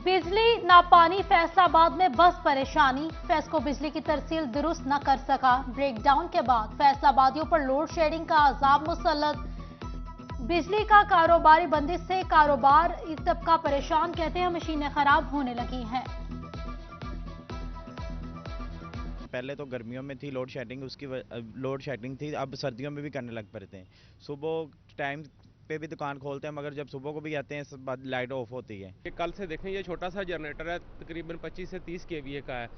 बिजली ना पानी, फैसलाबाद में बस परेशानी। फेस्को बिजली की तरसील दुरुस्त न कर सका। ब्रेकडाउन के बाद फैसलाबादियों पर लोड शेडिंग का अजाब मुसल्लत। बिजली का कारोबारी बंदिश से कारोबार तबका परेशान, कहते हैं मशीनें खराब होने लगी हैं। पहले तो गर्मियों में थी लोड शेडिंग, लोड शेडिंग थी, अब सर्दियों में भी करने लग पड़ते हैं। सुबह टाइम पे भी दुकान खोलते हैं, मगर जब सुबह को भी आते हैं सब बाद लाइट ऑफ होती है। कल से देखें, ये छोटा सा जनरेटर है, तकरीबन 25 से 30 केवीए का है।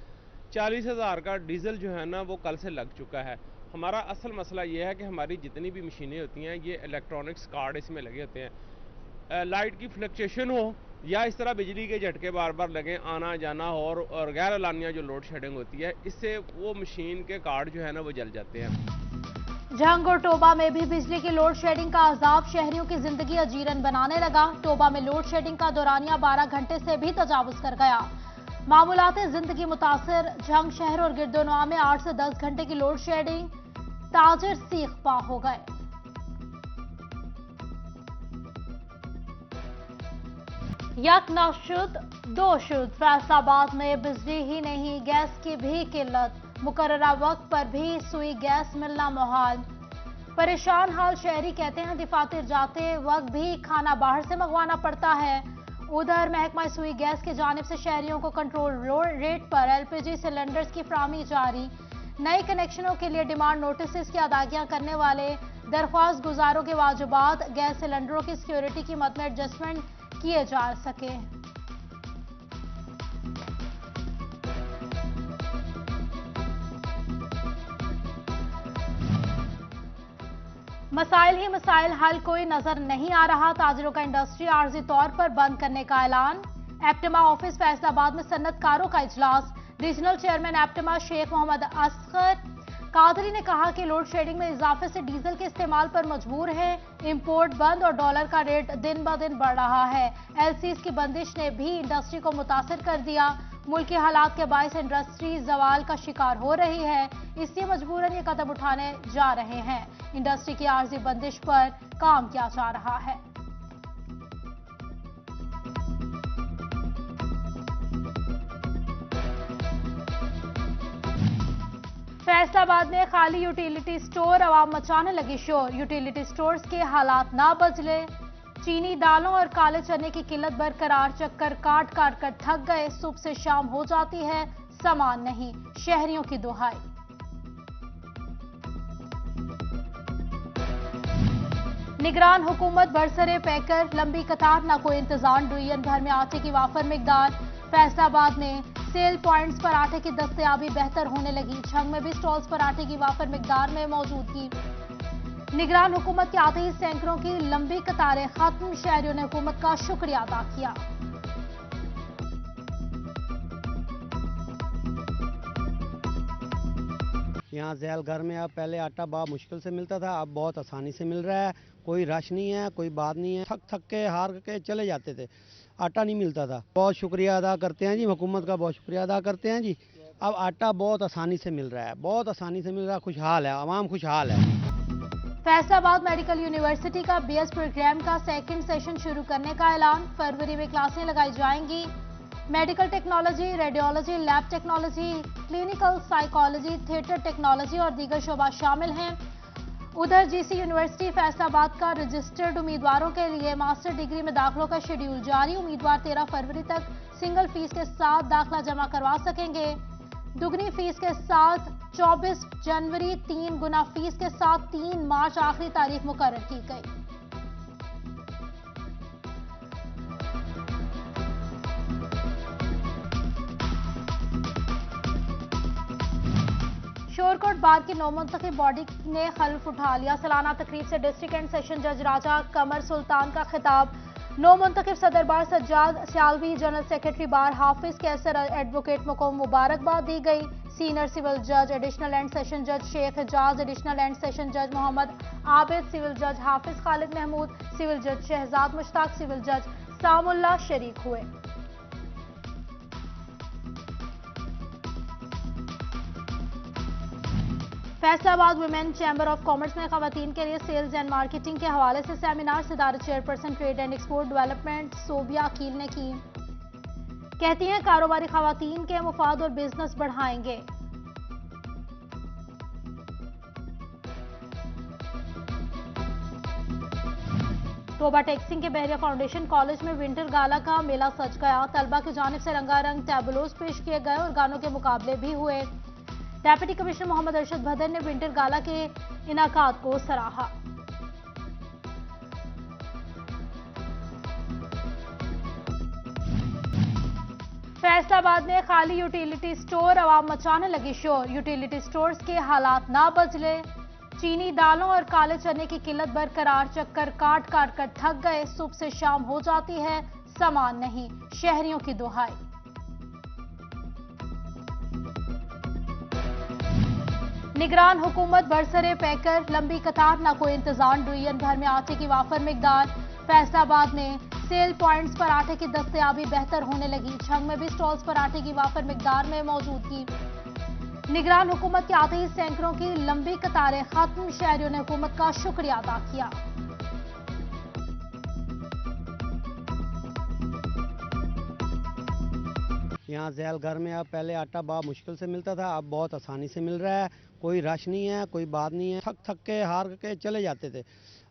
40,000 का डीजल जो है ना वो कल से लग चुका है। हमारा असल मसला ये है कि हमारी जितनी भी मशीनें होती हैं ये इलेक्ट्रॉनिक्स कार्ड इसमें लगे होते हैं। लाइट की फ्लक्चुएशन हो या इस तरह बिजली के झटके बार बार लगे, आना जाना हो, और गैर एलानिया जो लोड शेडिंग होती है, इससे वो मशीन के कार्ड जो है ना वो जल जाते हैं। झंग और टोबा में भी बिजली की लोड शेडिंग का अजाब शहरियों की जिंदगी अजीरन बनाने लगा। टोबा में लोड शेडिंग का दौरानिया 12 घंटे से भी तजावुज कर गया। मामूलात जिंदगी मुतासर। झंग शहर और गिरदोनवा में 8 से 10 घंटे की लोड शेडिंग, ताजिर सीख पा हो गए। यक न शुद्ध दो शुद्ध। फैसलाबाद में बिजली ही नहीं, गैस की भी किल्लत। मुकर्ररा वक्त पर भी सुई गैस मिलना मुहाल। परेशान हाल शहरी, कहते हैं दफातर जाते वक्त भी खाना बाहर से मंगवाना पड़ता है। उधर महकमा सुई गैस की जानिब से शहरियों को कंट्रोल रेट पर एलपीजी सिलेंडर्स की फराहमी जारी। नए कनेक्शनों के लिए डिमांड नोटिस की अदायगियां करने वाले दरख्वास्त गुजारों के वाजिबात, गैस सिलेंडरों की सिक्योरिटी कीमत में एडजस्टमेंट किए जा सके। मसाइल ही मसाइल, हल कोई नजर नहीं आ रहा। ताजिरों का इंडस्ट्री आर्जी तौर पर बंद करने का ऐलान। एप्टिमा ऑफिस फैसलाबाद में सन्नतकारों का इजलास। रीजनल चेयरमैन एप्टिमा शेख मोहम्मद असगर कादरी ने कहा कि लोड शेडिंग में इजाफे से डीजल के इस्तेमाल पर मजबूर है। इंपोर्ट बंद और डॉलर का रेट दिन ब दिन बढ़ रहा है। एलसीज की बंदिश ने भी इंडस्ट्री को मुतासिर कर दिया। मुल्क के हालात के बायस इंडस्ट्री जवाल का शिकार हो रही है, इसलिए मजबूरन ये कदम उठाने जा रहे हैं। इंडस्ट्री की आर्जी बंदिश पर काम किया जा रहा है। फैसलाबाद में खाली यूटिलिटी स्टोर, अवाम मचाने लगी शोर। यूटिलिटी स्टोर्स के हालात ना बदले। चीनी दालों और काले चने की किल्लत बरकरार। चक्कर काट काट कर थक गए। सुबह से शाम हो जाती है, सामान नहीं, शहरियों की दुहाई। निगरान हुकूमत बरसरे पैकर, लंबी कतार, ना कोई इंतजाम। डिवीजन भर में आटे की वाफर मिकदार। फैसलाबाद में सेल पॉइंट्स पर आटे की दस्तयाबी बेहतर होने लगी। झंग में भी स्टॉल्स पर आटे की वाफर मिकदार में मौजूदगी। निगरान हुकूमत के आते ही सैकड़ों की लंबी कतारें खत्म। शहरियों ने हुकूमत का शुक्रिया अदा किया। यहाँ झैल घर में अब पहले आटा बहुत मुश्किल से मिलता था, अब बहुत आसानी से मिल रहा है। कोई रश नहीं है, कोई बात नहीं है। थक थक के हार के चले जाते थे, आटा नहीं मिलता था। बहुत शुक्रिया अदा करते हैं जी, हुकूमत का बहुत शुक्रिया अदा करते हैं जी। अब आटा बहुत आसानी से मिल रहा है, बहुत आसानी से मिल रहा है। खुशहाल है आवाम, खुशहाल है। फैसलाबाद मेडिकल यूनिवर्सिटी का बीएस प्रोग्राम का सेकंड सेशन शुरू करने का ऐलान। फरवरी में क्लासें लगाई जाएंगी। Medical technology, radiology, lab technology, clinical psychology, theatre technology और दीगर शोबा शामिल हैं। उधर जीसी यूनिवर्सिटी फैसलाबाद का रजिस्टर्ड उम्मीदवारों के लिए मास्टर डिग्री में दाखिलों का शेड्यूल जारी। उम्मीदवार 13 फरवरी तक सिंगल फीस के साथ दाखिला जमा करवा सकेंगे। दुगनी फीस के साथ 24 जनवरी, 3 गुना फीस के साथ 3 मार्च आखिरी तारीख मुकर्रर की गई। शोरकोट बार की नौमुंतखब बॉडी ने खल्फ उठा लिया। सालाना तकरीब से डिस्ट्रिक्ट एंड सेशन जज राजा कमर सुल्तान का खिताब। नौमुंतखब सदर बार सज्जाद सियालवी, जनरल सेक्रेटरी बार हाफिज कैसर एडवोकेट को मुबारकबाद दी गई। सीनियर सिविल जज एडिशनल एंड सेशन जज Sheikh Ejaz, additional and session जज मोहम्मद आबिद, सिविल जज हाफिज खालिद महमूद, सिविल जज शहजाद मुश्ताक, सिविल जज सामुल्ला शरीक हुए। Faisalabad women chamber of commerce में खवातीन के लिए सेल्स एंड मार्केटिंग के हवाले से सेमिनार। सदारत chairperson trade and export development Sobia Aqeel ने की। कहती हैं कारोबारी खवातीन के मुफाद और बिजनेस बढ़ाएंगे। तोबा टेक्सिंग के बहरिया फाउंडेशन कॉलेज में विंटर गाला का मेला सज गया। तलबा की जानिब से रंगारंग टैबलोज पेश किए गए और गानों के मुकाबले भी हुए। डेप्यूटी कमिश्नर मोहम्मद अरशद भदर ने विंटर गाला के इनाकात को सराहा। फैसलाबाद में खाली यूटिलिटी स्टोर अवाम मचाने लगी शोर। यूटिलिटी स्टोर्स के हालात ना बदले, चीनी दालों और काले चने की किल्लत बरकरार, चक्कर काट काट कर थक गए, सुबह से शाम हो जाती है, सामान नहीं, शहरियों की दुहाई। निगरान हुकूमत बरसरे पैकर, लंबी कतार, ना कोई इंतजाम, डिवीजन भर में आटे की वाफर मिकदार। फैसलाबाद में सेल पॉइंट्स पर आटे की दस्तयाबी बेहतर होने लगी। छंग में भी स्टॉल्स पर आटे की वाफर मिकदार में मौजूदगी। निगरान हुकूमत के आते ही सैकड़ों की लंबी कतारें खत्म, शहरियों ने हुकूमत का शुक्रिया अदा किया। यहाँ झैल घर में अब पहले आटा बहुत मुश्किल से मिलता था, अब बहुत आसानी से मिल रहा है। कोई रश नहीं है, कोई बात नहीं है, थक थक के हार के चले जाते थे,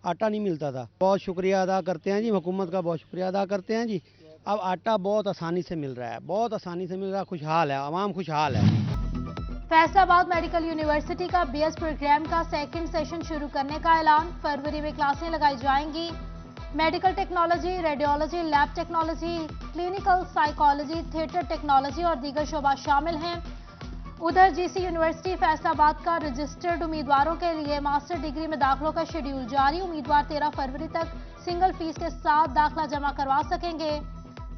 आटा नहीं मिलता था। बहुत शुक्रिया अदा करते हैं जी, हुकूमत का बहुत शुक्रिया अदा करते हैं जी। अब आटा बहुत आसानी से मिल रहा है, बहुत आसानी से मिल रहा है, खुशहाल है, आवाम खुशहाल है। फैसलाबाद मेडिकल यूनिवर्सिटी का बीएस प्रोग्राम का सेकंड सेशन शुरू करने का ऐलान। फरवरी में क्लासें लगाई जाएंगी। Medical technology, radiology, lab technology, clinical psychology, theatre technology और दीगर शोबा शामिल हैं। उधर जीसी यूनिवर्सिटी फैसलाबाद का रजिस्टर्ड उम्मीदवारों के लिए मास्टर डिग्री में दाखिलों का शेड्यूल जारी। उम्मीदवार 13 फरवरी तक सिंगल फीस के साथ दाखिला जमा करवा सकेंगे।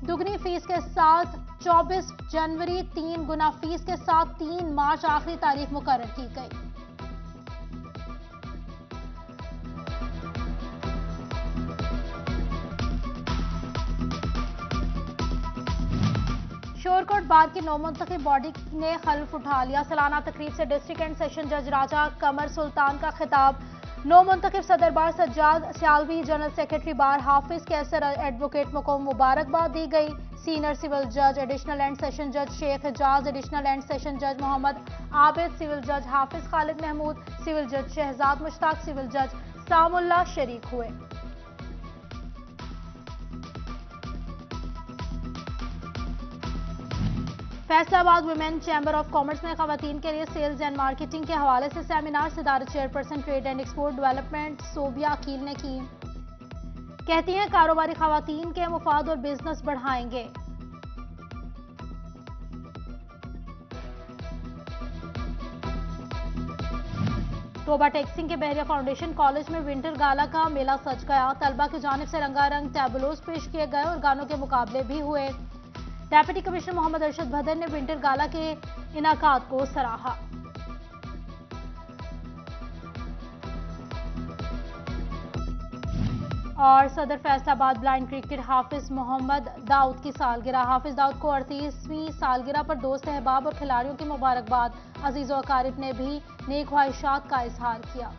दुगनी फीस के साथ 24 जनवरी, 3 गुना फीस के साथ 3 मार्च आखिरी तारीख मुकर्रर की गई। शोरकोट बार की नौमुंतखब बॉडी ने खल्फ उठा लिया। सालाना तकरीब से डिस्ट्रिक्ट एंड सेशन जज राजा कमर सुल्तान का खिताब। नौमुंतखब सदर बार सज्जाद सियालवी, जनरल सेक्रेटरी बार हाफिज कैसर एडवोकेट को मुबारकबाद दी गई। सीनियर सिविल जज, एडिशनल एंड सेशन जज Sheikh Ejaz, additional and session जज मोहम्मद आबिद, सिविल जज हाफिज खालिद महमूद, सिविल जज शहजाद मुश्ताक, सिविल जज सामुल्ला शरीक हुए। Faisalabad women chamber of commerce में खवातीन के लिए सेल्स एंड मार्केटिंग के हवाले से सेमिनार सदारत chairperson trade and export development Sobia Aqeel ने की। कहती हैं कारोबारी खवातीन के मुफाद और बिजनेस बढ़ाएंगे। तोबा टेक्सिंग के बहरिया फाउंडेशन कॉलेज में विंटर गाला का मेला सज गया। तलबा की जानिब से रंगारंग टैबलोज पेश किए गए और गानों के मुकाबले भी हुए। डेप्यूटी कमिश्नर मोहम्मद अरशद भदर ने विंटर गाला के इनाकात को सराहा। और सदर फैसलाबाद ब्लाइंड क्रिकेट हाफिज मोहम्मद दाऊद की सालगिरह। हाफिज दाऊद को 38वीं सालगिरह पर दोस्त अहबाब और खिलाड़ियों की मुबारकबाद। अजीज़ और अकारिब ने भी नेक ख्वाहिशात का इजहार किया।